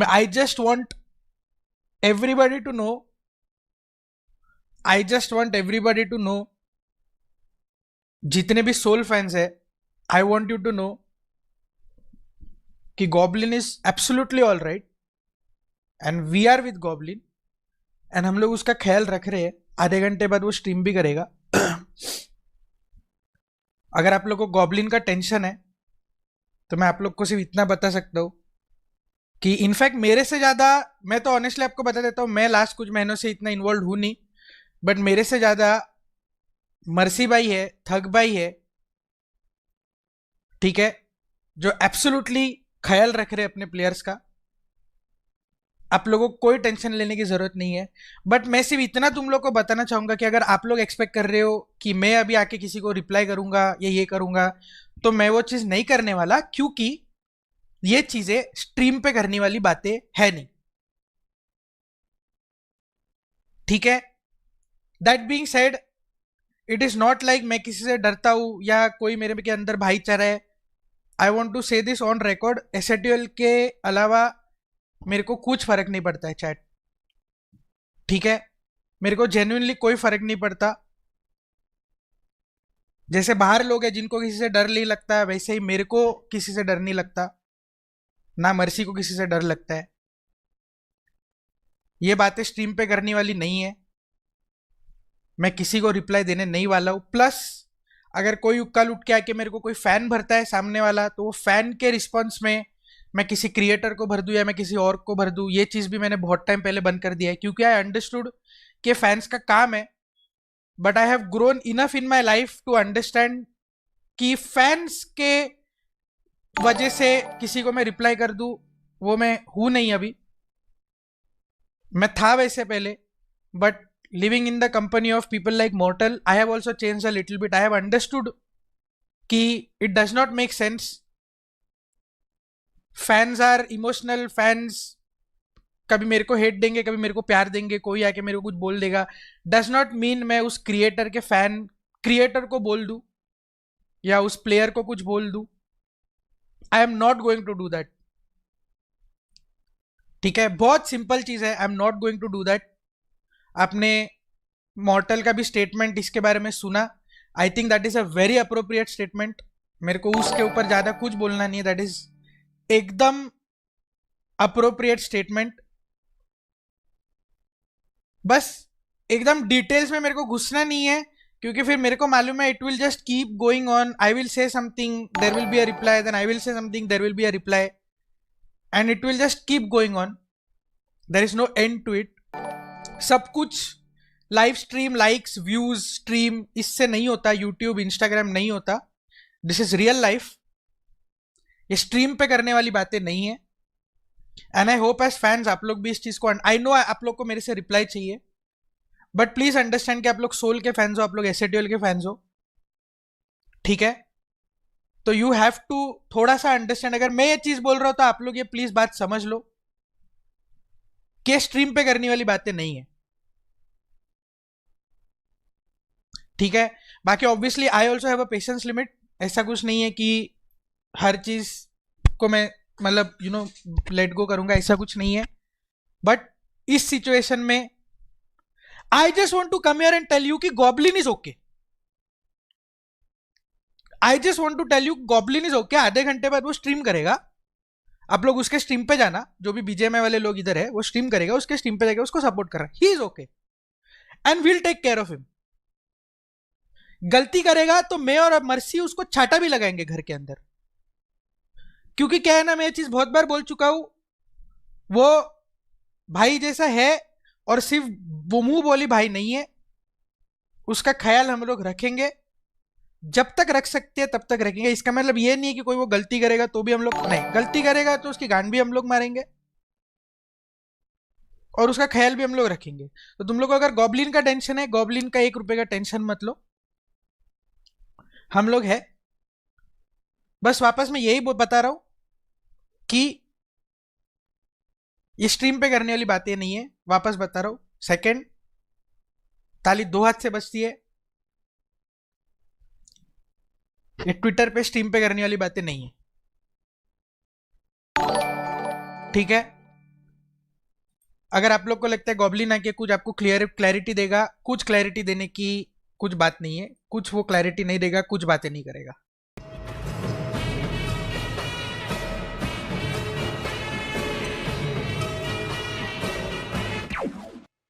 I just want everybody to know, जितने भी Soul fans है, I want you to know कि Goblin is absolutely all right and we are with Goblin and हम लोग उसका ख्याल रख रहे हैं। आधे घंटे बाद वो स्ट्रीम भी करेगा। अगर आप लोग को गॉब्लिन का टेंशन है तो मैं आप लोग को सिर्फ इतना बता सकता हूं कि इनफैक्ट मेरे से ज्यादा, मैं तो ऑनेस्टली आपको बता देता हूं, मैं लास्ट कुछ महीनों से इतना इन्वॉल्व हूं नहीं, बट मेरे से ज्यादा मर्सी भाई है, थग भाई है, ठीक है, जो एब्सोल्युटली ख्याल रख रहे अपने प्लेयर्स का। आप लोगों को कोई टेंशन लेने की जरूरत नहीं है। बट मैं सिर्फ इतना तुम लोग को बताना चाहूंगा कि अगर आप लोग एक्सपेक्ट कर रहे हो कि मैं अभी आके किसी को रिप्लाई करूंगा या ये करूंगा, तो मैं वो चीज नहीं करने वाला, क्योंकि ये चीजें स्ट्रीम पे करने वाली बातें है नहीं, ठीक है। That being said, it is not like मैं किसी से डरता हूं या कोई मेरे के अंदर भाईचारा है। आई वॉन्ट टू से दिस ऑन रिकॉर्ड, एसएटीएल के अलावा मेरे को कुछ फर्क नहीं पड़ता है चैट, ठीक है। मेरे को जेन्युइनली कोई फर्क नहीं पड़ता। जैसे बाहर लोग हैं जिनको किसी से डर नहीं लगता, वैसे ही मेरे को किसी से डर नहीं लगता, ना मर्सी को किसी से डर लगता है। ये बातें स्ट्रीम पे करने वाली नहीं है, मैं किसी को रिप्लाई देने नहीं वाला हूं। प्लस अगर कोई उक्का लुट के आके मेरे को कोई फैन भरता है सामने वाला, तो वो फैन के रिस्पॉन्स में मैं किसी क्रिएटर को भर दूं या मैं किसी और को भर दूं, ये चीज भी मैंने बहुत टाइम पहले बंद कर दिया है, क्योंकि आई अंडरस्टूड कि फैंस का काम है। But I have grown enough in my life to understand कि फैंस के वजह से किसी को मैं रिप्लाई कर दूं, वो मैं हूं नहीं अभी। मैं था वैसे पहले, but living in the company of people like Mortal, I have also changed a little bit. I have understood कि it does not make sense. Fans are emotional, fans कभी मेरे को हेट देंगे, कभी मेरे को प्यार देंगे, कोई आके मेरे को कुछ बोल देगा, डज नॉट मीन मैं उस क्रिएटर के फैन क्रिएटर को बोल दूं या उस प्लेयर को कुछ बोल दूं। I am not going to do that, ठीक है। बहुत सिंपल चीज है, I am not going to do that. आपने मॉर्टल का भी स्टेटमेंट इसके बारे में सुना, I think that is a very appropriate statement. मेरे को उसके ऊपर ज्यादा कुछ बोलना नहीं है, दैट इज एकदम अप्रोप्रिएट स्टेटमेंट। बस एकदम डिटेल्स में मेरे को घुसना नहीं है, क्योंकि फिर मेरे को मालूम है it will just keep going on. I will say something, there will be a reply, then I will say something, there will be a reply, and it will just keep going on. There is no and to it. सब कुछ live stream, likes, views, stream, इससे नहीं होता। YouTube, Instagram नहीं होता। This is real life. ये stream पे करने वाली बातें नहीं है। And I hope as fans आप लोग भी इस चीज को, आई नो आप लोग को मेरे से रिप्लाई चाहिए, बट प्लीज अंडरस्टैंड कि आप लोग सोल के फैंस हो, आप लोग एसएटीएल के फैंस हो, ठीक है। तो यू हैव टू थोड़ा सा अंडरस्टैंड। अगर मैं ये चीज बोल रहा हूं तो आप लोग ये प्लीज बात समझ लो कि स्ट्रीम पे करने वाली बातें नहीं है, ठीक है। बाकी obviously I also have a patience limit. ऐसा कुछ नहीं है कि हर चीज को मैं मतलब लेट गो करूंगा, ऐसा कुछ नहीं है। बट इस सिचुएशन में I just want to come here and tell you कि Goblin is okay. I just want to tell you Goblin is okay. आधे घंटे बाद वो स्ट्रीम करेगा, आप लोग उसके स्ट्रीम पे जाना, जो भी बीजेएमआई वाले लोग इधर है वो स्ट्रीम करेगा, उसके स्ट्रीम पे जाएगा, उसको सपोर्ट कर रहा है, he is okay and we'll take care of him. गलती करेगा तो मैं और मर्सी उसको छाटा भी लगाएंगे घर के अंदर, क्योंकि क्या है ना, मैं ये चीज बहुत बार बोल चुका हूं, वो भाई जैसा है और सिर्फ वो मुंह बोली भाई नहीं है। उसका ख्याल हम लोग रखेंगे, जब तक रख सकते हैं तब तक रखेंगे। इसका मतलब ये नहीं है कि कोई वो गलती करेगा तो भी हम लोग नहीं, गलती करेगा तो उसकी गांड भी हम लोग मारेंगे और उसका ख्याल भी हम लोग रखेंगे। तो तुम लोग को अगर गॉब्लिन का टेंशन है, गॉब्लिन का 1 रुपए का टेंशन मत लो, हम लोग है। बस वापस मैं यही बता रहा हूं कि ये स्ट्रीम पे करने वाली बातें नहीं है, वापस बता रहा हूं। सेकंड, ताली 2 हाथ से बजती है, ये ट्विटर पे स्ट्रीम पे करने वाली बातें नहीं है, ठीक है। अगर आप लोग को लगता है गॉब्लिन आके कुछ आपको क्लैरिटी देगा, कुछ क्लैरिटी देने की कुछ बात नहीं है, कुछ वो क्लैरिटी नहीं देगा, कुछ बातें नहीं करेगा।